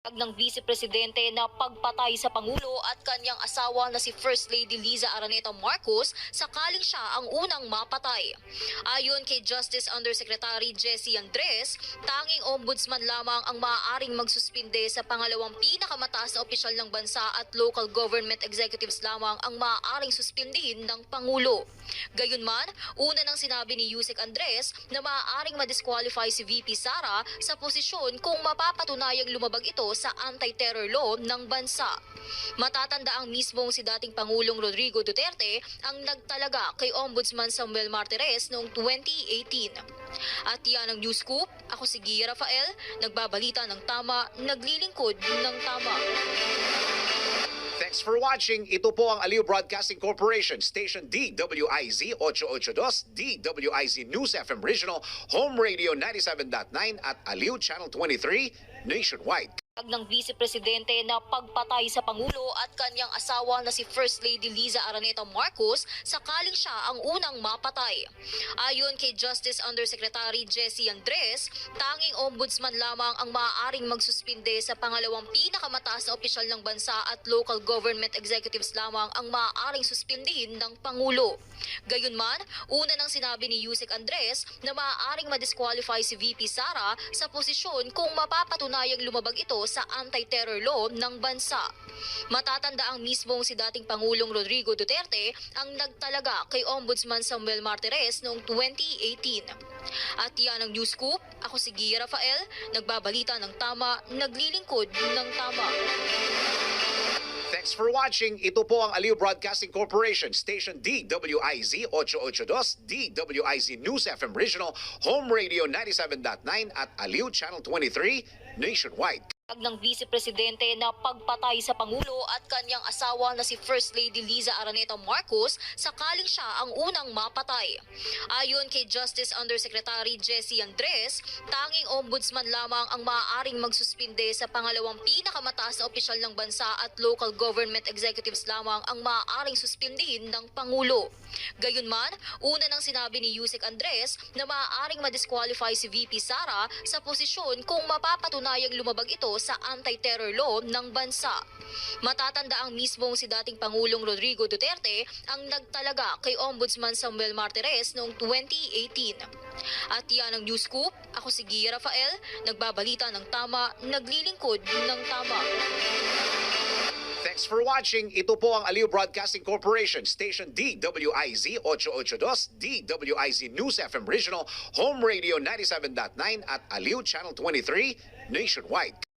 Ng Vice Presidente na pagpatay sa Pangulo at kanyang asawa na si First Lady Liza Araneta Marcos sakaling siya ang unang mapatay. Ayon kay Justice Undersecretary Jessie Andres, tanging ombudsman lamang ang maaaring magsuspinde sa pangalawang pinakamataas na opisyal ng bansa at local government executives lamang ang maaaring suspindihin ng Pangulo. Gayunman, una nang sinabi ni Yusek Andres na maaaring madisqualify si VP Sara sa posisyon kung mapapatunayang lumabag ito sa anti-terror law ng bansa. Matatanda ang mismong si dating Pangulong Rodrigo Duterte ang nagtalaga kay Ombudsman Samuel Martires noong 2018. At yan ang News Scoop. Ako si Gia Rafael, nagbabalita ng tama, naglilingkod ng tama. Thanks for watching. Ito po ang Aliw Broadcasting Corporation, Station DWIZ 882, DWIZ News FM Regional, Home Radio 97.9 at Aliw Channel 23 nationwide. Ng Vice Presidente na pagpatay sa Pangulo at kanyang asawa na si First Lady Liza Araneta Marcos sakaling siya ang unang mapatay. Ayon kay Justice Undersecretary Jessie Andres, tanging ombudsman lamang ang maaaring magsuspinde sa pangalawang pinakamataas na opisyal ng bansa at local government executives lamang ang maaaring suspindihin ng Pangulo. Gayunman, una nang sinabi ni Yusek Andres na maaaring madisqualify si VP Sara sa posisyon kung mapapatunayang lumabag ito sa anti-terror law ng bansa. Matatanda ang mismong si dating Pangulong Rodrigo Duterte ang nagtalaga kay Ombudsman Samuel Martires noong 2018. At yan ang News Scoop. Ako si Gia Rafael, nagbabalita ng tama, naglilingkod ng tama. Thanks for watching. Ito po ang Aliw Broadcasting Corporation, Station DWIZ 882, DWIZ News FM Regional, Home Radio 97.9 at Aliw Channel 23 nationwide. Ng Vice Presidente na pagpatay sa Pangulo at kanyang asawa na si First Lady Liza Araneta Marcos sakaling siya ang unang mapatay. Ayon kay Justice Undersecretary Jessie Andres, tanging ombudsman lamang ang maaaring magsuspinde sa pangalawang pinakamataas na opisyal ng bansa at local government executives lamang ang maaaring suspindihin ng Pangulo. Gayunman, una nang sinabi ni Yusek Andres na maaaring madisqualify si VP Sara sa posisyon kung mapapatunayang lumabag ito sa anti-terror law ng bansa. Matatanda ang mismong si dating Pangulong Rodrigo Duterte ang nagtalaga kay Ombudsman Samuel Martires noong 2018. At yan ang News Scoop. Ako si Gia Rafael, nagbabalita ng tama, naglilingkod ng tama. Thanks for watching. Ito po ang Aliw Broadcasting Corporation, Station DWIZ 882, DWIZ News FM Regional, Home Radio 97.9 at Aliw Channel 23 nationwide.